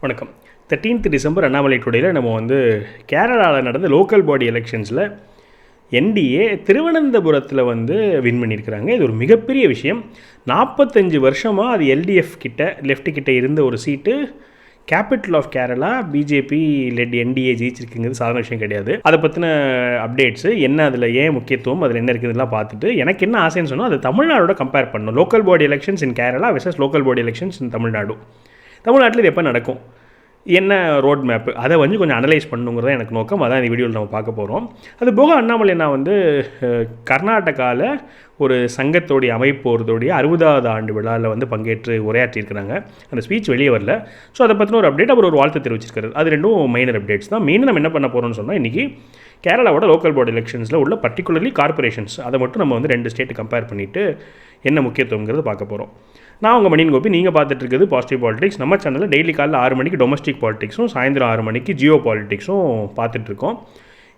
வணக்கம். 13th December Annamalai டுடேயில் நம்ம கேரளாவில் நடந்த லோக்கல் பாடி எலெக்ஷன்ஸில் என்டிஏ திருவனந்தபுரத்தில் வின் பண்ணியிருக்கிறாங்க. இது ஒரு மிகப்பெரிய விஷயம். 45 வருஷமாக அது எல்டிஎஃப் கிட்ட லெஃப்ட் கிட்ட இருந்த ஒரு seat capital of Kerala BJP led NDA ஜெயிச்சிருக்குங்கிறது சாதாரண விஷயம் கிடையாது. அதை பற்றின அப்டேட்ஸு என்ன, அதில் ஏன் முக்கியத்துவம், அதில் என்ன இருக்குதுலாம் பார்த்துட்டு எனக்கு என்ன ஆசைன்னு சொன்னால் அது தமிழ்நாடோட கம்பேர் பண்ணணும். லோக்கல் பாடி எலெக்ஷன்ஸ் இன் Kerala versus local body elections இன் தமிழ்நாட்டில் இது எப்போ நடக்கும், என்ன ரோட் மேப்பு, அதை கொஞ்சம் அனலைஸ் பண்ணுங்கிறத எனக்கு நோக்கம். அதான் இந்த வீடியோவில் நம்ம பார்க்க போகிறோம். அது போக அண்ணாமலை நான் கர்நாடகாவில் ஒரு சங்கத்தோடைய அமைப்போருடைய 60வது ஆண்டு விழாவில் பங்கேற்று உரையாற்றியிருக்கிறாங்க. அந்த ஸ்பீச் வெளியே வரல. ஸோ அதை பற்றின ஒரு அப்டேட், அவர் ஒரு வாழ்த்து தெரிவிச்சிருக்காரு. அது ரெண்டும் மைனர் அப்டேட்ஸ் தான். மெயினாக நம்ம என்ன பண்ண போகிறோம்னு சொன்னால், இன்றைக்கி கேரளாவோட லோக்கல் போர்டு எலெக்ஷன்ஸில் உள்ள பர்டிகுலர்லி கார்பரேஷன்ஸ் அதை மட்டும் நம்ம 2 ஸ்டேட்டு கம்பேர் பண்ணிவிட்டு என்ன முக்கியத்துவங்கிறது பார்க்க போகிறோம். நான் உங்கள் மணியன் கோபி, நீங்கள் பார்த்துட்டு இருக்குது பாசிட்டிவ் பாலிடிக்ஸ். நம்ம சேனலில் டெய்லி காலையில் 6 மணிக்கு டொமஸ்டிக் பாலிடிக்ஸும் சாயந்தரம் 6 மணிக்கு ஜியோ பாலிடிக்ஸும் பார்த்துட்ருக்கோம்.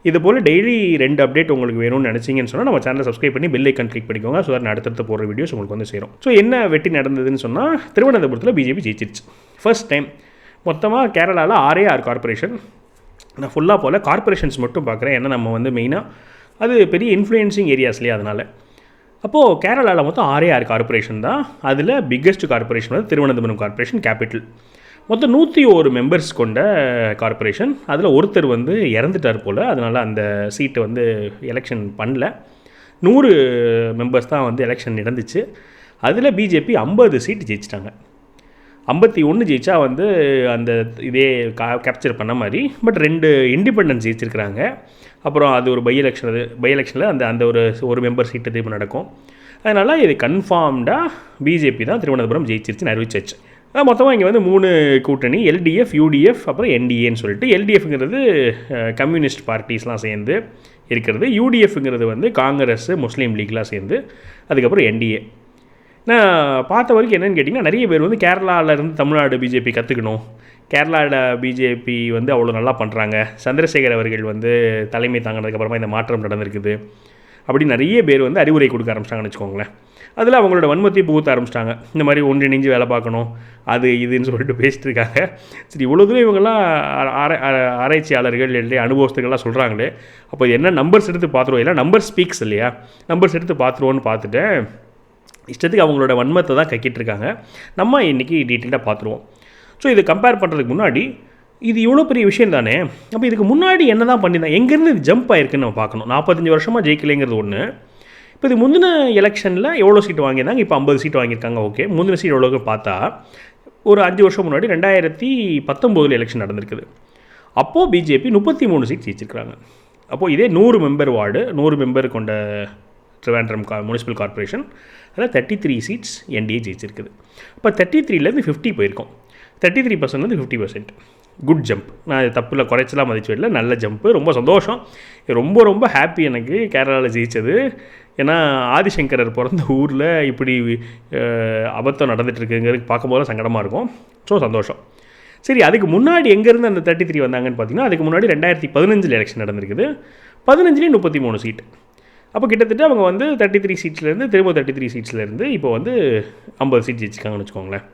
இது போல் டெய்லி 2 அப்டேட் உங்களுக்கு வேணும்னு நினச்சிங்கன்னு சொன்னால் நம்ம சேனலை சப்ஸ்கிரைப் பண்ணி பெல் ஐக்கன் கிளிக் பண்ணிக்கோங்க. ஸோ நான் அடுத்தடுத்து போகிற வீடியோஸ் உங்களுக்கு சேரும். ஸோ என்ன வெற்றி நடந்ததுன்னு சொன்னால், திருவனந்தபுரத்தில் பிஜேபி ஜெயிச்சிருச்சு. ஃபர்ஸ்ட் டைம் மொத்தமாக கேரளாவில் 6 கார்பரேஷன். நான் ஃபுல்லாக போல் கார்பரேஷன்ஸ் மட்டும் பார்க்குறேன். ஏன்னா நம்ம மெயினாக அது பெரிய இன்ஃப்ளூயன்சிங் ஏரியாஸ்லேயே. அதனால் அப்போது கேரளாவில் மொத்தம் 6 கார்பரேஷன் தான். அதில் biggest corporation Thiruvananthapuram corporation capital. மொத்தம் 101 மெம்பர்ஸ் கொண்ட கார்பரேஷன். அதில் ஒருத்தர் இறந்துட்டார் போல். அதனால் அந்த சீட்டு எலெக்ஷன் பண்ணல. 100 மெம்பர்ஸ் தான் எலெக்ஷன் நடந்துச்சு. அதில் பிஜேபி 50 சீட்டு ஜெயிச்சிட்டாங்க. 51 ஜெயிச்சா அந்த இதே கேப்சர் பண்ண மாதிரி. பட் 2 இண்டிபெண்டன்ஸ் ஜெயிச்சிருக்கிறாங்க. அப்புறம் அது ஒரு பை எலெக்ஷனில் அந்த ஒரு மெம்பர் சீட்டு திரும்ப நடக்கும். அதனால் இது கன்ஃபார்ம்டாக பிஜேபி தான் திருவனந்தபுரம் ஜெயிச்சிருச்சுன்னு அறிவிச்சாச்சு. மொத்தமாக இங்கே 3 கூட்டணி, எல்டிஎஃப், யூடிஎஃப், அப்புறம் என்டிஏன்னு சொல்லிட்டு. எல்டிஎஃப்ங்கிறது கம்யூனிஸ்ட் பார்ட்டிஸ்லாம் சேர்ந்து இருக்கிறது. யூடிஎஃப்ங்கிறது காங்கிரஸ், முஸ்லீம் லீக்லாம் சேர்ந்து. அதுக்கப்புறம் என்டிஏ. நான் பார்த்த வரைக்கும் என்னென்னு கேட்டிங்கன்னா, நிறைய பேர் கேரளாவிலேருந்து தமிழ்நாடு பிஜேபி கற்றுக்கணும், கேரளாவில் பிஜேபி அவ்வளோ நல்லா பண்ணுறாங்க, சந்திரசேகர் அவர்கள் தலைமை தாங்கினதுக்கப்புறமா இந்த மாற்றம் நடந்திருக்குது அப்படி நிறைய பேர் அறிவுரை கொடுக்க ஆரம்பிச்சிட்டாங்கன்னு வச்சுக்கோங்களேன். அதில் அவங்களோட வன்மத்தையும் புகுத்த ஆரம்பிச்சிட்டாங்க. இந்த மாதிரி ஒன்றிணைஞ்சு வேலை பார்க்கணும், அது இதுன்னு சொல்லிட்டு பேசிட்டு இருக்காங்க. சரி, இவ்வளோ தூரம் இவங்கெல்லாம் ஆராய்ச்சியாளர்கள் இல்லை அனுபவஸ்தர்கள்லாம் சொல்கிறாங்களே, அப்போ என்ன நம்பர்ஸ் எடுத்து பார்த்துருவோம். இல்லை நம்பர் ஸ்பீக்ஸ் இல்லையா, நம்பர்ஸ் எடுத்து பார்த்துருவோன்னு பார்த்துட்டேன். இஷ்டத்துக்கு அவங்களோட வன்மத்தை தான் கக்கிட்டு இருக்காங்க. நம்ம இன்றைக்கி டீட்டெயிலாக பார்த்துருவோம். ஸோ இது கம்பேர் பண்ணுறதுக்கு முன்னாடி, இது இவ்வளோ பெரிய விஷயம் தானே, அப்போ இதுக்கு முன்னாடி என்ன தான் பண்ணியிருந்தாங்க, எங்கேருந்து இது ஜம்ப் ஆகிருக்குன்னு நம்ம பார்க்கணும். 45 வருஷமாக ஜெயிக்கலைங்கிறது ஒன்று. இப்போ இது முந்தின எலெக்ஷனில் எவ்வளோ சீட்டு வாங்கியிருந்தாங்க, இப்போ 50 சீட்டு வாங்கியிருக்காங்க. ஓகே, முந்தின சீட் எவ்வளோக்கு பார்த்தா ஒரு 5 வருஷம் முன்னாடி 2019 எலெக்ஷன் நடந்திருக்குது. அப்போது பிஜேபி 33 சீட் ஜெயிச்சிருக்கிறாங்க. அப்போது இதே 100 மெம்பர் வார்டு, 100 மெம்பர் கொண்ட ட்ரிவாண்ட்ரம் முனிசிபல் கார்பரேஷன், அதில் 33 சீட்ஸ் என்டிஏ ஜெயிச்சிருக்குது. இப்போ 33லேருந்து 50 போயிருக்கோம். 33% 50%. Good jump. நான் இது தப்பில் குறைச்சலாம் மதிச்சு வரல, நல்ல ஜம்ப்பு, ரொம்ப சந்தோஷம். ரொம்ப ரொம்ப ஹாப்பி எனக்கு கேரளாவில் ஜெயித்தது. ஏன்னா ஆதிசங்கரர் பிறந்த ஊரில் இப்படி அபத்தம் நடந்துகிட்ருக்குங்கிறது பார்க்கும்போது சங்கடமாக இருக்கும். ஸோ சந்தோஷம். சரி, அதுக்கு முன்னாடி எங்கேருந்து அந்த 33 வந்தாங்கன்னு பார்த்தீங்கன்னா, அதுக்கு முன்னாடி 2015 எலெக்ஷன் நடந்திருக்குது. 15லேயும் 33 சீட்டு. அப்போ கிட்டத்தட்ட அவங்க 33 சீட்ஸ்லேருந்து திரும்ப 33 சீட்ஸ்லேருந்து இப்போ 50 சீட் ஜெயிச்சிருக்காங்கன்னு வச்சுக்கோங்களேன்.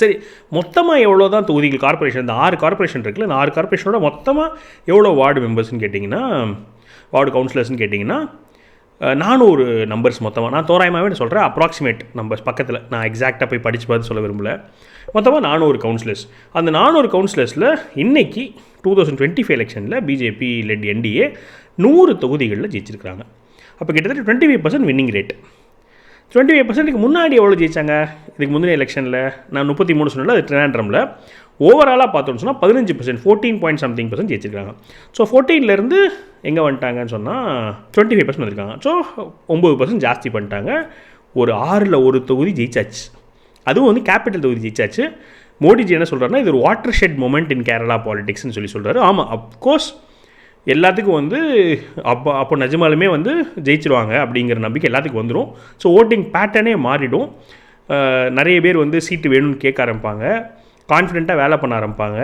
சரி, மொத்தமாக எவ்வளோ தான் தொகுதிகள் கார்பரேஷன், இந்த 6 கார்பரேஷன் இருக்குல்ல, இந்த 6 கார்பரேஷனோட மொத்தமாக எவ்வளோ வார்டு மெம்பர்ஸ்னு கேட்டிங்கன்னா, வார்டு கவுன்சிலர்ஸ்னு கேட்டிங்கன்னா 400 நம்பர்ஸ் மொத்தமாக. நான் தோராயமாகவே சொல்கிறேன், அப்ராக்சிமேட் நம்பர்ஸ் பக்கத்தில், நான் எக்ஸாக்டாக போய் படித்து பார்த்து சொல்ல விரும்பல. மொத்தமாக 400 கவுன்சிலர்ஸ். அந்த 400 கவுன்சிலர்ஸில் இன்றைக்கி 2025 எலெக்ஷனில் பிஜேபி லெட் என்டிஏ 100 தொகுதிகளில் ஜெயிச்சிருக்கிறாங்க. அப்போ கிட்டத்தட்ட 25% வின்னிங் ரேட். 25%க்கு முன்னாடி எவ்வளோ ஜெயிச்சாங்க, இதுக்கு முந்தின எலெக்ஷனில் நான் 33 சொன்னல, அது ட்ரிவாண்ட்ரமில். ஓவராலாக பார்த்தோன்னு சொன்னால் 15%, 14.something% ஜெயிச்சிருக்காங்க. ஸோ 14லேருந்து எங்கே வந்துட்டாங்கன்னு சொன்னால் 25% வந்திருக்காங்க. ஸோ 9% ஜாஸ்தி பண்ணிட்டாங்க. ஒரு 6ல் ஒரு தொகுதி ஜெயிச்சாச்சு. அதுவும் கேபிட்டல் தொகுதி ஜெயிச்சாச்சு. மோடிஜி என்ன சொல்கிறாருன்னா, இது ஒரு watershed moment in Kerala பாலிடிக்ஸ்னு சொல்கிறாரு. ஆமாம், அப்கோர்ஸ் எல்லாத்துக்கும் அப்போ நிஜமாலுமே ஜெயிச்சிருவாங்க அப்படிங்கிற நம்பிக்கை எல்லாத்துக்கும் வந்துடும். ஸோ ஓட்டிங் பேட்டர்னே மாறிடும். நிறைய பேர் சீட்டு வேணும்னு கேட்க ஆரம்பிப்பாங்க, கான்ஃபிடென்ட்டாக வேலை பண்ண ஆரம்பிப்பாங்க.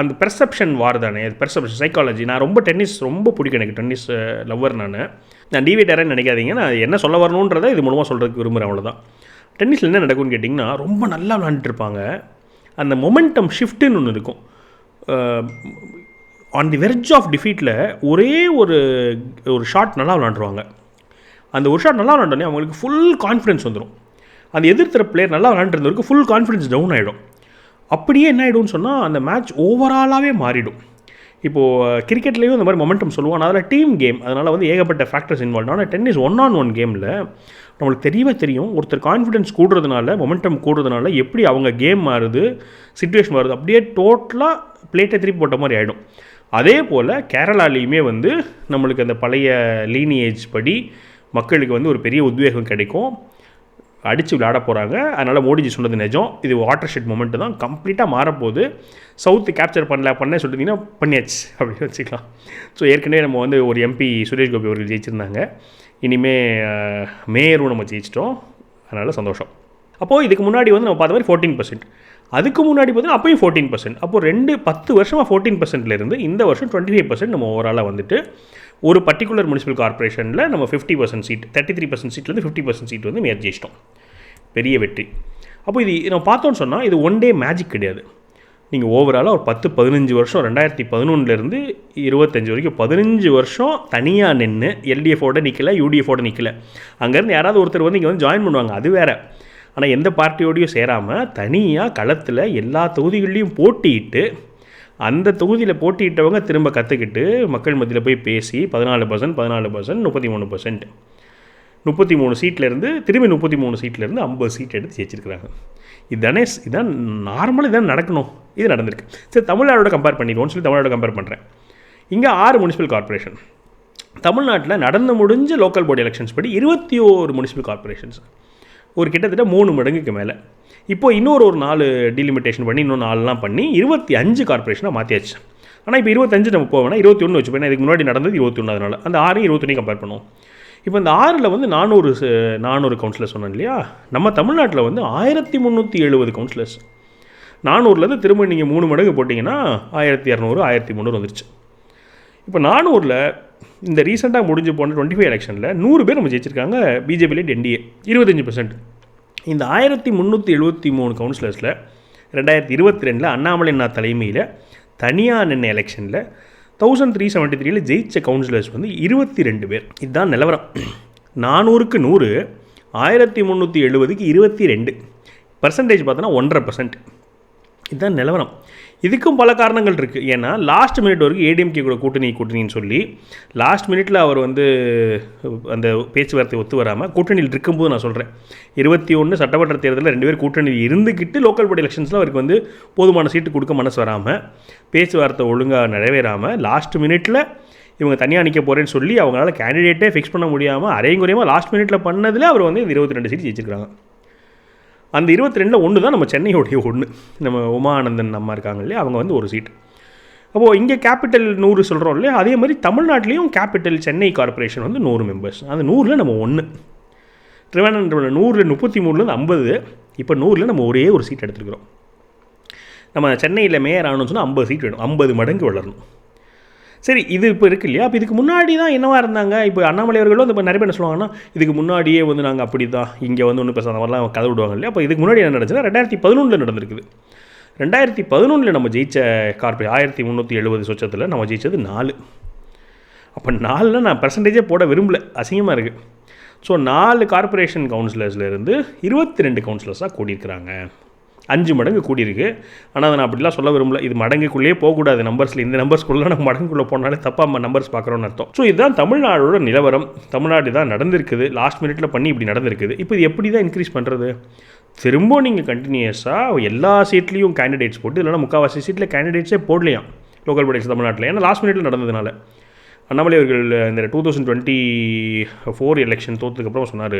அந்த பெர்செப்ஷன் வார் தானே, அது பெர்செப்ஷன் சைக்காலஜி. நான் டென்னிஸ் ரொம்ப பிடிக்கும், எனக்கு டென்னிஸ் லவ்வர். நான் டிவிட்டரேன்னு நினைக்காதீங்க, நான் என்ன சொல்ல வரணுன்றதை இது மூலமாக சொல்கிறதுக்கு விரும்புகிறேன், அவ்வளோதான். டென்னிஸில் என்ன நடக்கும்னு கேட்டிங்கன்னா, ரொம்ப நல்லா விளாண்டுருப்பாங்க. அந்த மொமெண்டம் ஷிஃப்ட்டுன்னு ஒன்று இருக்கும். ஆன் தி வெர்ஜ் ஆஃப் டிஃபீட்டில் ஒரே ஒரு ஷாட் நல்லா விளாண்டுருவாங்க. அந்த ஒரு ஷாட் நல்லா விளாண்டோன்னே அவங்களுக்கு ஃபுல் கான்ஃபிடன்ஸ் வந்துடும். அந்த எதிர்த்தர பிளேயர் நல்லா விளாண்டுருந்தவருக்கு ஃபுல் கான்ஃபிடன்ஸ் டவுன் ஆகிடும். அப்படியே என்ன ஆகிடும்னு சொன்னால் அந்த மேட்ச் ஓவராலாகவே மாறிடும். இப்போது கிரிக்கெட்லேயும் இந்த மாதிரி மொமெண்டம் சொல்லுவோம். அதில் டீம் கேம், அதனால் வந்து ஏகப்பட்ட ஃபேக்டர்ஸ் இன்வால்வ். ஆனால் டென்னிஸ் 1-on-1 கேமில் நம்மளுக்கு தெரியவே தெரியும், ஒருத்தர் கான்ஃபிடன்ஸ் கூடுறதுனால, மொமெண்டம் கூடுறதுனால எப்படி அவங்க கேம் மாறுது, சிச்சுவேஷன் மாறுது, அப்படியே டோட்டலாக பிளேட்டை திருப்பி போட்ட மாதிரி ஆகிடும். அதே போல் கேரளாலேயுமே வந்து நம்மளுக்கு அந்த பழைய லீனியேஜ் படி மக்களுக்கு வந்து ஒரு பெரிய உத்வேகம் கிடைக்கும், அடித்து விளையாட போகிறாங்க. அதனால் மோடிஜி சொன்னது நிஜம், இது வாட்டர் ஷெட் மொமெண்ட்டு தான், கம்ப்ளீட்டாக மாறப்போகுது. சவுத்து கேப்சர் பண்ண சொல்லிட்டிங்கன்னா பண்ணியாச்சு அப்படின்னு வச்சுக்கலாம். ஸோ ஏற்கனவே நம்ம வந்து ஒரு எம்பி சுரேஷ் கோபி அவர்கள் ஜெயிச்சிருந்தாங்க, இனிமேல் மேயரும் நம்ம ஜெயிச்சிட்டோம், அதனால் சந்தோஷம். அப்போது இதுக்கு முன்னாடி வந்து நம்ம பார்த்த மாதிரி 14%, அதுக்கு முன்னாடி பார்த்தீங்கன்னா அப்போயும் 14%. அப்போது 10 வருஷமாக 14%லேருந்து இந்த வருஷம் 25% நம்ம ஓவராலாக வந்துட்டு ஒரு பர்டிகுலர் முனிசிபல் கார்பரேஷனில் நம்ம 50% சீட், 33% சீட்லேருந்து 50% சீட் வந்து ஜெயிச்சிட்டோம். பெரிய வெற்றி. அப்போ இது நம்ம பார்த்தோன்னு சொன்னால் இது ஒன் டே மேஜிக் கிடையாது. நீங்கள் ஓவராலாக ஒரு 10-15 வருஷம், 2011லேருந்து 25 வரைக்கும் 15 வருஷம் தனியாக நின்று எல்டிஎஃபோட நிற்கலை, யூடிஎஃபோட நிற்கலை. அங்கேருந்து யாராவது ஒருத்தர் வந்து இங்கே வந்து ஜாயின் பண்ணுவாங்க, அது வேறு. ஆனால் எந்த பார்ட்டியோடையும் சேராமல் தனியாக களத்தில் எல்லா தொகுதிகள்லையும் போட்டியிட்டு, அந்த தொகுதியில் போட்டியிட்டவங்க திரும்ப கற்றுக்கிட்டு மக்கள் மத்தியில் போய் பேசி 14%, 33%, 33 சீட்லேருந்து திரும்பி 33 சீட்லேருந்து 50 சீட் எடுத்து ஜெயிச்சிருக்கிறாங்க. இதுதான் நார்மலாக இதுதான் நடக்கணும். இது நடந்திருக்கு. சரி, தமிழ்நாடோட கம்பேர் பண்ணிடுவோம்னு சொல்லி தமிழ்நாடு கம்பேர் பண்ணுறேன். இங்கே 6 முனிசிபல் கார்பரேஷன். தமிழ்நாட்டில் நடந்து முடிஞ்ச லோக்கல் பாடி எலெக்ஷன்ஸ் படி 21 முனிசிபல் கார்பரேஷன்ஸ், ஒரு கிட்டத்தட்ட 3 மடங்குக்கு மேலே. இப்போ இன்னொரு 4 டீலிமிட்டேஷன் பண்ணி இன்னும் 4லாம் பண்ணி 25 கார்பரேஷனாக மாற்றியாச்சு. ஆனால் இப்போ 25 நம்ம போவேன்னா 21 வச்சுப்போம். இதுக்கு முன்னாடி நடந்தது 21, அதனால் அந்த 6 21 கம்பேர் பண்ணுவோம். இப்போ இந்த 6ல் வந்து 400 கவுன்சிலர்ஸ் சொன்னோம் இல்லையா. நம்ம தமிழ்நாட்டில் வந்து 1370 கவுன்சிலர்ஸ். 400லேருந்து திரும்ப நீங்கள் 3 மடங்கு போட்டிங்கன்னா 1200, 1300 வந்துருச்சு. இப்போ 400ல் இந்த ரீசெண்டாக முடிஞ்சு போன 25 எலெக்ஷனில் 100 பேர் நம்ம ஜெயிச்சிருக்காங்க. BJP NDA 25%. இந்த 1373 கவுன்சிலர்ஸில் 2022 அண்ணாமலைநாத் தலைமையில் தனியாக நின்ன எலெக்ஷனில் 1373 ஜெயிச்ச கவுன்சிலர்ஸ் வந்து 22 பேர். இதுதான் நிலவரம். 400க்கு 100, 1370க்கு 22. பர்சன்டேஜ் பார்த்தோன்னா 1.5%. இதுதான் நிலவரம். இதுக்கும் பல காரணங்கள் இருக்குது. ஏன்னா லாஸ்ட் மினிட் வரைக்கும் ஏடிஎம்கே கூட கூட்டணின்னு சொல்லி லாஸ்ட் மினிட்டில் அவர் வந்து அந்த பேச்சுவார்த்தை ஒத்து வராமல் கூட்டணியில் இருக்கும்போது நான் சொல்கிறேன், 21 சட்டமன்ற தேர்தலில் 2 பேர் கூட்டணியில் இருந்துக்கிட்டு லோக்கல் பாடி எலெக்ஷன்ஸில் அவருக்கு வந்து போதுமான சீட்டு கொடுக்க மனசு வராமல், பேச்சுவார்த்தை ஒழுங்காக நிறைவேறாமல், லாஸ்ட் மினிட்டில் இவங்க தனியாக நிற்க போகிறேன்னு சொல்லி அவங்களால கேண்டிடேட்டே ஃபிக்ஸ் பண்ண முடியாமல் அரைங்குறையமாக லாஸ்ட் மினிட்டில் பண்ணதில் அவர் வந்து இந்த 22 சீட் ஜெயிச்சிருக்காங்க. அந்த 22ல் 1 தான் நம்ம சென்னையோடைய 1, நம்ம உமானந்தன் அம்மா இருக்காங்க இல்லையா, அவங்க வந்து ஒரு சீட். அப்போது இங்கே கேபிட்டல் 100 சொல்கிறோம் இல்லையா, அதே மாதிரி தமிழ்நாட்டிலையும் கேபிட்டல் சென்னை கார்பரேஷன் வந்து 100 மெம்பர்ஸ். அந்த 100ல் நம்ம 1. திருவண்ணாமலை 100ல் 33லேருந்து 50, இப்போ 100ல் நம்ம ஒரே ஒரு சீட் எடுத்துருக்குறோம். நம்ம சென்னையில் மேயர் ஆகணும்னு சொன்னால் 50 சீட் வேணும், 50 மடங்கு வளரணும். சரி, இது இப்போ இருக்குது இல்லையா. அப்போ இதுக்கு முன்னாடி தான் என்னவாக இருந்தாங்க, இப்போ அண்ணாமலை அவர்களும் இப்போ நிறைய பேர் என்ன சொல்லுவாங்கன்னா, இதுக்கு முன்னாடியே வந்து நாங்கள் அப்படி தான் இங்கே வந்து ஒன்றும் பேசாத மாதிரிலாம் கதை விடுவாங்க இல்லையா. அப்போ இதுக்கு முன்னாடி என்ன நடந்துச்சுன்னா 2011 நடந்திருக்குது. 2011 நம்ம ஜெயித்த கார்பரேட் 1370 சொச்சத்தில் நம்ம ஜெயித்தது 4. அப்போ 4ல் நான் பர்சன்டேஜே போட விரும்பல, அசிங்கமாக இருக்குது. So 4 corporation கவுன்சிலர்ஸ்லேருந்து 22 கவுன்சிலர்ஸாக கூடியிருக்கிறாங்க. 5 மடங்கு கூடியிருக்கு. ஆனால் அதை நான் அப்படிலாம் சொல்ல விரும்பல. இது மடங்குக்குள்ளேயே போகக்கூடாது நம்பர்ஸில். இந்த நம்பர்ஸ்குள்ளே நம்ம மடங்குக்குள்ளே போனாலே தப்பாக நம்ம நம்பர்ஸ் பார்க்குறோன்னு அர்த்தம். ஸோ இதுதான் தமிழ்நாடோட நிலவரம். தமிழ்நாடு தான் நடந்திருக்குது, லாஸ்ட் மினிட்ல பண்ணி இப்படி நடந்திருக்குது. இப்போ இது எப்படி தான் இன்க்ரீஸ் பண்ணுறது? திரும்ப நீங்கள் கண்டினியூஸாக எல்லா சீட்லேயும் கேண்டிடேட்ஸ் போட்டு, இல்லைனா முக்கால்வாசி சீட்டில் கேண்டிடேட்ஸே போடலையாம் லோக்கல் பாடிஸ் தமிழ்நாட்டில். ஏன்னா லாஸ்ட் மினிட்ல நடந்ததுனால. அண்ணாமலை அவர்கள் இந்த 2024 எலெக்ஷன் தோற்றதுக்கப்புறம் சொன்னார்,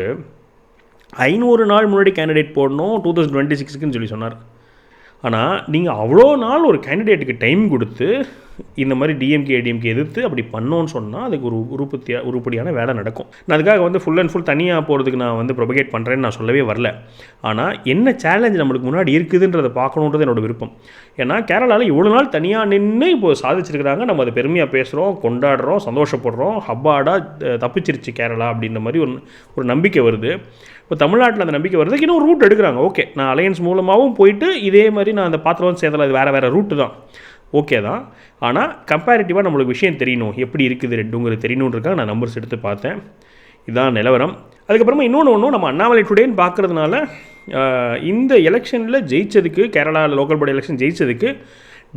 500 நாள் முன்னாடி கேண்டிடேட் போடணும் 2026க்குன்னு சொல்லி சொன்னார். ஆனால் நீங்கள் அவ்வளோ நாள் ஒரு கேண்டிடேட்டுக்கு டைம் கொடுத்து இந்த மாதிரி டிஎம்கே ஏடிஎம்கே எதிர்த்து அப்படி பண்ணோன்னு சொன்னால் அதுக்கு ஒரு உருப்படியான வேலை நடக்கும். நான் அதுக்காக வந்து ஃபுல் அண்ட் ஃபுல் தனியாக போகிறதுக்கு நான் வந்து ப்ரொபகேட் பண்ணுறேன்னு நான் சொல்லவே வரல. ஆனால் என்ன சேலஞ்ச் நம்மளுக்கு முன்னாடி இருக்குதுன்றதை பார்க்கணுன்றது என்னோடய விருப்பம். ஏன்னா கேரளாவில் இவ்வளோ நாள் தனியாக நின்று இப்போ சாதிச்சிருக்கிறாங்க. நம்ம அதை பெருமையாக பேசுகிறோம், கொண்டாடுறோம், சந்தோஷப்படுறோம். ஹப்பாடாக தப்பிச்சிருச்சு கேரளா அப்படின்ற மாதிரி ஒரு நம்பிக்கை வருது. இப்போ தமிழ்நாட்டில் அந்த நம்பிக்கை வருதுக்கு இன்னும் ரூட் எடுக்கிறாங்க. ஓகே, நான் அலையன்ஸ் மூலமாகவும் போயிட்டு இதே மாதிரி நான் அந்த பாத்திரம் சேர்த்தல, அது வேறு ரூட்டு தான், ஓகே தான். ஆனால் கம்பேரிட்டிவாக நம்மளுக்கு விஷயம் தெரியணும், எப்படி இருக்குது ரெண்டுங்கிறது தெரியணுன்றதுக்காக நான் நம்பர்ஸ் எடுத்து பார்த்தேன். இதுதான் நிலவரம். அதுக்கப்புறமா இன்னொன்று நம்ம அண்ணாமலை டுடேன்னு பார்க்குறதுனால இந்த எலெக்ஷனில் ஜெயித்ததுக்கு, கேரளாவில் லோக்கல் பாடி எலெக்ஷன் ஜெயித்ததுக்கு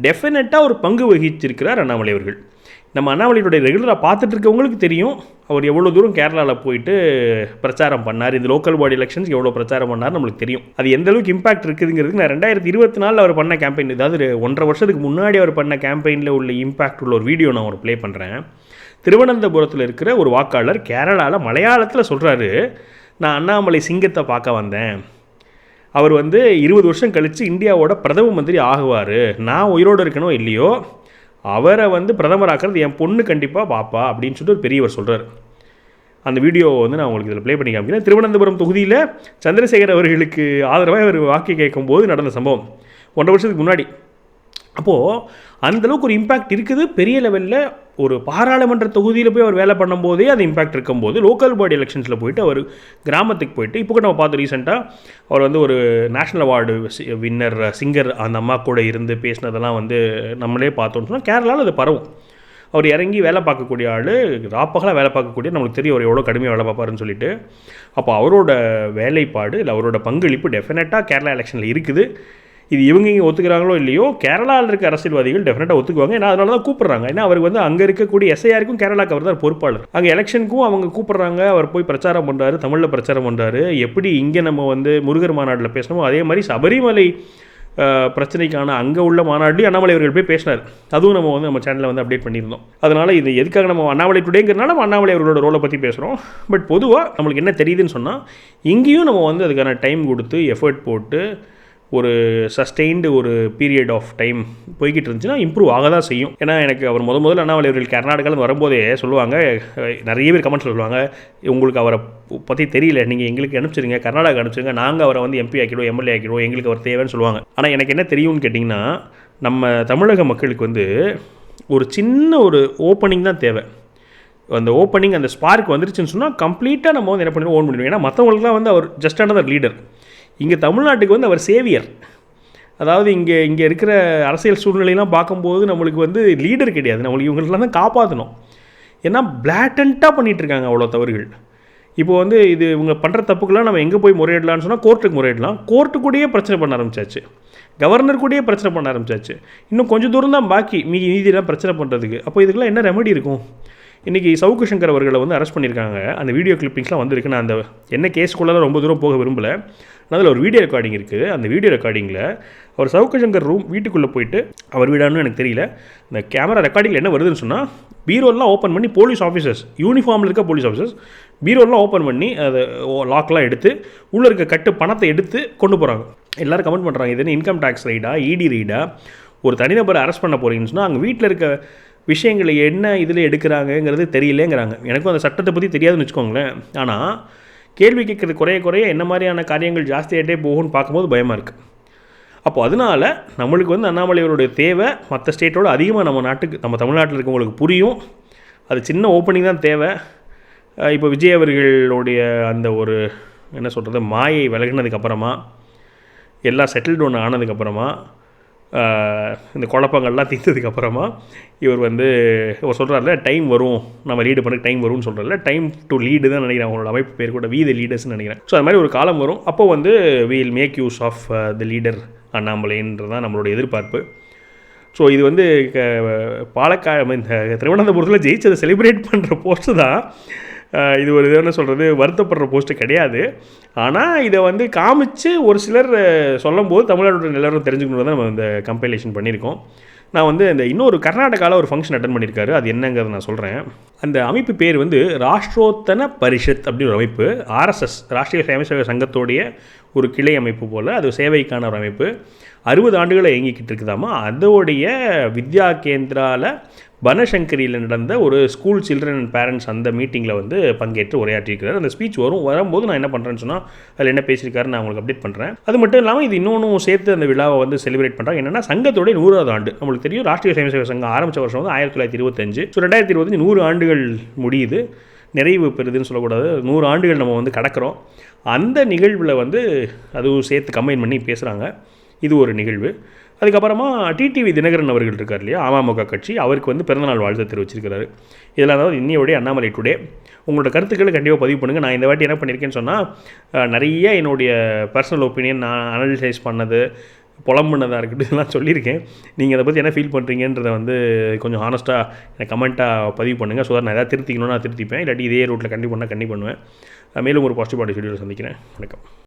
டெஃபினட்டாக ஒரு பங்கு வகிச்சிருக்கிறார் அண்ணாமலை அவர்கள். நம்ம அண்ணாமலையுடைய ரெகுலராக பார்த்துட்டு இருக்கவங்களுக்கு தெரியும் அவர் எவ்வளோ தூரம் கேரளாவில் போயிட்டு பிரச்சாரம் பண்ணார், இந்த லோக்கல் பாடி எலெக்ஷன்ஸ் எவ்வளோ பிரச்சாரம் பண்ணார் நம்மளுக்கு தெரியும். அது எந்த அளவுக்கு இம்பாக்ட் இருக்குதுங்கிறதுக்கு நான் 2024 அவர் பண்ண கேம்பெயின், அதாவது 1.5 வருஷத்துக்கு முன்னாடி அவர் பண்ண கேம்பெயினில் உள்ள இம்பாக்ட் உள்ள ஒரு வீடியோ நான் ஒரு ப்ளே பண்ணுறேன். திருவனந்தபுரத்தில் இருக்கிற ஒரு வாக்காளர் கேரளாவில் மலையாளத்தில் சொல்கிறாரு, நான் அண்ணாமலை சிங்கத்தை பார்க்க வந்தேன், அவர் வந்து 20 வருஷம் கழித்து இந்தியாவோட பிரதம மந்திரி ஆகுவார், நான் உயிரோடு இருக்கணும் இல்லையோ அவரை வந்து பிரதமராக்கிறது என் பொண்ணு கண்டிப்பாக பாப்பா அப்படின்னு சொல்லிட்டு ஒரு பெரியவர் சொல்கிறார். அந்த வீடியோ வந்து நான் உங்களுக்கு இதில் ப்ளே பண்ணி காமிக்கிறேன். திருவனந்தபுரம் தொகுதியில் சந்திரசேகர் அவர்களுக்கு ஆதரவாக அவர் வாக்கு கேட்கும்போது நடந்த சம்பவம் 1.5 வருஷத்துக்கு முன்னாடி. அப்போது அந்தளவுக்கு ஒரு இம்பேக்ட் இருக்குது. பெரிய லெவலில் ஒரு பாராளுமன்ற தொகுதியில் போய் அவர் வேலை பண்ணும்போதே அது இம்பேக்ட் இருக்கும்போது லோக்கல் பாடி எலெக்ஷன்ஸில் போயிட்டு அவர் கிராமத்துக்கு போயிட்டு, இப்போ கூட நம்ம பார்த்து ரீசெண்டாக அவர் வந்து ஒரு நேஷ்னல் அவார்டு வின்னர் சிங்கர் அந்த அம்மா கூட இருந்து பேசினதெல்லாம் வந்து நம்மளே பார்த்தோன்னு சொன்னால் கேரளாவில் அது பரவும். அவர் இறங்கி வேலை பார்க்கக்கூடிய ஆள், ராப்பகலாக வேலை பார்க்கக்கூடிய, நம்மளுக்கு தெரியும் அவர் எவ்வளோ கடுமையாக வேலை பார்ப்பாருன்னு சொல்லிட்டு. அப்போ அவரோட வேலைப்பாடு இல்லை அவரோட பங்களிப்பு டெஃபினட்டாக கேரளா எலெக்ஷனில் இருக்குது. இது இவங்க இங்கே ஒத்துக்கிறாங்களோ இல்லையோ கேரளாவில் இருக்க அரசியல்வாதிகள் டெஃபினட்டாக ஒத்துக்குவாங்க. ஏன்னா அதனால தான் கூப்பிட்றாங்க. ஏன்னா அவருக்கு வந்து அங்கே இருக்கக்கூடிய எஸ்ஐஆருக்கும் கேரளாவுக்கு அவர் தான் பொறுப்பாளர். அங்கே எலெக்ஷனுக்கும் அவங்க கூப்பிட்றாங்க, அவர் போய் பிரச்சாரம் பண்ணுறாரு, தமிழில் பிரச்சாரம் பண்ணுறாரு. எப்படி இங்கே நம்ம வந்து முருகர் மாநாட்டில் பேசணுமோ அதே மாதிரி சபரிமலை பிரச்சனைக்கான அங்கே உள்ள மாநாட்டிலையும் அண்ணாமலை அவர்கள் போய் பேசினார். அதுவும் நம்ம வந்து நம்ம சேனலில் வந்து அப்டேட் பண்ணியிருந்தோம். அதனால் இது எதுக்காக நம்ம அண்ணாமலை டுடேங்கிறனால நம்ம அண்ணாமலை அவர்களோட ரோலை பற்றி பேசுகிறோம். பட் பொதுவாக நம்மளுக்கு என்ன தெரியுதுன்னு சொன்னால், இங்கேயும் நம்ம வந்து அதுக்கான டைம் கொடுத்து எஃபர்ட் போட்டு ஒரு சஸ்டெயின்டு ஒரு பீரியட் ஆஃப் டைம் போய்கிட்டு இருந்துச்சுன்னா இம்ப்ரூவ் ஆக தான் செய்யும். ஏன்னா எனக்கு அவர் முதல்ல அண்ணாமலை அவர்கள் கர்நாடகாவில் வரும்போதே சொல்லுவாங்க, நிறைய பேர் கமெண்ட்ஸ் சொல்லுவாங்க, உங்களுக்கு அவரை பற்றி தெரியல, நீங்கள் எங்களுக்கு அனுப்பிச்சிருங்க, கர்நாடகா அனுப்பிச்சிருங்க, நாங்கள் அவரை வந்து எம்பி ஆக்கிடுவோம், எம்எல்ஏ ஆக்கிடுவோம், எங்களுக்கு அவர் தேவைன்னு சொல்லுவாங்க. ஆனால் எனக்கு என்ன தெரியும்னு கேட்டிங்கன்னா, நம்ம தமிழக மக்களுக்கு வந்து ஒரு சின்ன ஒரு ஓப்பனிங் தான் தேவை. அந்த ஓப்பனிங், அந்த ஸ்பார்க் வந்துருச்சுன்னு சொன்னால் கம்ப்ளீட்டாக நம்ம வந்து என்ன பண்ணிடுவோம், ஓன் பண்ணிடுவோம். ஏன்னா மற்றவங்களுக்குலாம் வந்து அவர் ஜஸ்ட் அனதர் லீடர். இங்கே தமிழ்நாட்டுக்கு வந்து அவர் சேவியர். அதாவது இங்கே இருக்கிற அரசியல் சூழ்நிலையெல்லாம் பார்க்கும்போது நம்மளுக்கு வந்து லீடர் கிடையாது, நம்மளுக்கு இவங்களுக்குலாம் தான் காப்பாற்றணும். ஏன்னா பிளாட்டண்ட்டாக பண்ணிகிட்ருக்காங்க அவ்வளோ தவறுகள். இப்போ வந்து இது இவங்க பண்ணுற தப்புக்கெல்லாம் நம்ம எங்கே போய் முறையிடலான்னு சொன்னால் கோர்ட்டுக்கு முறையிடலாம். கோர்ட்டு கூடயே பிரச்சனை பண்ண ஆரம்பிச்சாச்சு, கவர்னர் கூடயே பிரச்சனை பண்ண ஆரம்பிச்சாச்சு. இன்னும் கொஞ்சம் தூரம் தான் பாக்கி மீதியெல்லாம் பிரச்சனை பண்ணுறதுக்கு. அப்போ இதுக்கெல்லாம் என்ன ரெமெடி இருக்கும்? இன்றைக்கி சவுக்கு சங்கர் அவர்களை வந்து அரெஸ்ட் பண்ணியிருக்காங்க. அந்த வீடியோ கிளிப்பிங்ஸ்லாம் வந்திருக்கு. நான் அந்த என்ன கேஸுக்குள்ளே ரொம்ப தூரம் போக விரும்பலை. அதில் ஒரு வீடியோ ரெக்கார்டிங் இருக்குது. அந்த வீடியோ ரெக்கார்டிங்கில் அவர் சவுக்கு சங்கர் வீட்டுக்குள்ளே போயிட்டு, அவர் வீடானு எனக்கு தெரியல, இந்த கேமரா ரெக்கார்டிங்கில் என்ன வருதுன்னு சொன்னால், பீரோலாம் ஓப்பன் பண்ணி போலீஸ் ஆஃபீஸர்ஸ், யூனிஃபார்மில் இருக்க போலீஸ் ஆஃபீஸர்ஸ் பீரோலாம் ஓப்பன் பண்ணி அதை லாக்லாம் எடுத்து உள்ளே இருக்க பணத்தை எடுத்து கொண்டு போகிறாங்க. எல்லோரும் கமெண்ட் பண்ணுறாங்க, இது என்ன இன்கம் டேக்ஸ் ரைடா, இடி ரைடா? ஒரு தனிநபரை அரெஸ்ட் பண்ண போகிறீங்கன்னு சொன்னால் அங்கே வீட்டில் இருக்க விஷயங்களை என்ன இதில் எடுக்கிறாங்கங்கிறது தெரியலேங்கிறாங்க. எனக்கும் அந்த சட்டத்தை பற்றி தெரியாதுன்னு வச்சுக்கோங்களேன். ஆனால் கேள்வி கேட்குறது குறைய என்ன மாதிரியான காரியங்கள் ஜாஸ்தியாகிட்டே போகும்னு பார்க்கும்போது பயமாக இருக்குது. அப்போ அதனால் நம்மளுக்கு வந்து அண்ணாமலையோடைய தேவை மற்ற ஸ்டேட்டோடு அதிகமாக நம்ம தமிழ்நாட்டில் இருக்கவங்களுக்கு புரியும். அது சின்ன ஓப்பனிங் தான் தேவை. இப்போ விஜய் அவர்களுடைய அந்த ஒரு என்ன சொல்கிறது மாயை விலகினதுக்கப்புறமா, எல்லாம் செட்டில்டு ஒன்று ஆனதுக்கப்புறமா, இந்த குழப்பங்கள்லாம் தீர்த்ததுக்கப்புறமா இவர் வந்து அவர் சொல்கிறார்ல, டைம் வரும், நம்ம லீடு பண்ண டைம் வரும்னு சொல்கிறார்ல, டைம் டு லீடு தான் நினைக்கிறேன். அவங்களோட அமைப்பு பேர் கூட வி த லீடர்ஸ்ன்னு நினைக்கிறேன். ஸோ அது மாதிரி ஒரு காலம் வரும். அப்போ வந்து will make use of the leader அண்ணாமலைன்றது தான் நம்மளோட எதிர்பார்ப்பு. ஸோ இது வந்து திருவனந்தபுரத்தில் ஜெயிச்சதை செலிப்ரேட் பண்ணுற போஸ்ட்டு தான் இது. ஒரு என்ன சொல்கிறது, வருத்தப்படுற போஸ்ட்டு கிடையாது. ஆனால் இதை வந்து காமிச்சு ஒரு சிலர் சொல்லும்போது தமிழ்நாட்டோட நிலவரம் தெரிஞ்சுக்கணும் தான் நம்ம இந்த கம்பைலேஷன் பண்ணியிருக்கோம். நான் வந்து இந்த இன்னொரு கர்நாடகாவில் ஒரு ஃபங்க்ஷன் அட்டன் பண்ணியிருக்காரு, அது என்னங்கிறத நான் சொல்கிறேன். அந்த அமைப்பு பேர் வந்து ராஷ்ட்ரோத்தன பரிஷத் அப்படின்னு ஒரு அமைப்பு. RSS ராஷ்ட்ரிய சேவை சங்கத்தோடைய ஒரு கிளை அமைப்பு போல், அது சேவைக்கான ஒரு அமைப்பு. 60 ஆண்டுகளை இயங்கிக்கிட்டு இருக்குதாமா. அதோடைய வித்யா கேந்திராவில் பனசங்கரியில் நடந்த ஒரு ஸ்கூல் சில்ட்ரன் அண்ட் பேரண்ட்ஸ் அந்த மீட்டிங்கில் வந்து பங்கேற்று உரையாற்றியிருக்கிறார். அந்த ஸ்பீச் வரும்போது நான் என்ன பண்ணுறேன்னு சொன்னால் அதில் என்ன பேசியிருக்காரு நான் உங்களுக்கு அப்டேட் பண்ணுறேன். அது மட்டும் இல்லாமல் இது இன்னொன்று சேர்த்து அந்த விழாவை வந்து செலிப்ரேட் பண்ணுறாங்க. என்னென்னா சங்கத்தோடைய 100வது ஆண்டு. நம்மளுக்கு தெரியும் ராஷ்ட்ரிய சுயம்சேவக சங்கம் ஆரம்பித்த வருஷம் வந்து 1925. ஸோ 2025 100 ஆண்டுகள் முடியுது, நிறைவு பெறுதுன்னு சொல்லக்கூடாது, 100 ஆண்டுகள் நம்ம வந்து கடக்கிறோம். அந்த நிகழ்வில் வந்து அதுவும் சேர்த்து கம்பைன் பண்ணி பேசுகிறாங்க. இது ஒரு நிகழ்வு. அதுக்கப்புறமா டிடிவி தினகரன் அவர்கள் இருக்கார் இல்லையா, அமமுக கட்சி, அவருக்கு வந்து பிறந்தநாள் வாழ்த்து தெரிவிச்சிருக்கிறாரு. இதில் அதாவது இன்னையோடைய அண்ணாமலை டுடே. உங்களோட கருத்துக்களை கண்டிப்பாக பதிவு பண்ணுங்கள். நான் இந்த வாட்டி என்ன பண்ணியிருக்கேன்னு சொன்னால் நிறைய என்னுடைய பர்சனல் ஒப்பீனியன் நான் அனலைஸ் பண்ணது, புலம்புனதாக இருக்கட்டும், இதெல்லாம் சொல்லியிருக்கேன். நீங்கள் அதை பற்றி என்ன ஃபீல் பண்ணுறீங்கன்றதை வந்து கொஞ்சம் ஹானஸ்ட்டாக எனக்கு கமெண்ட்டாக பதிவு பண்ணுங்கள். ஸோ நான் எதாவது திருத்திக்கணும்னா நான் திருத்திப்பேன், இல்லாட்டி இதே ரூட்டில் கண்டிப்பாக பண்ணுவேன். மேலும் ஒரு பாசிட்டிவ் பாடி வீடியோவில் சந்திக்கிறேன். வணக்கம்.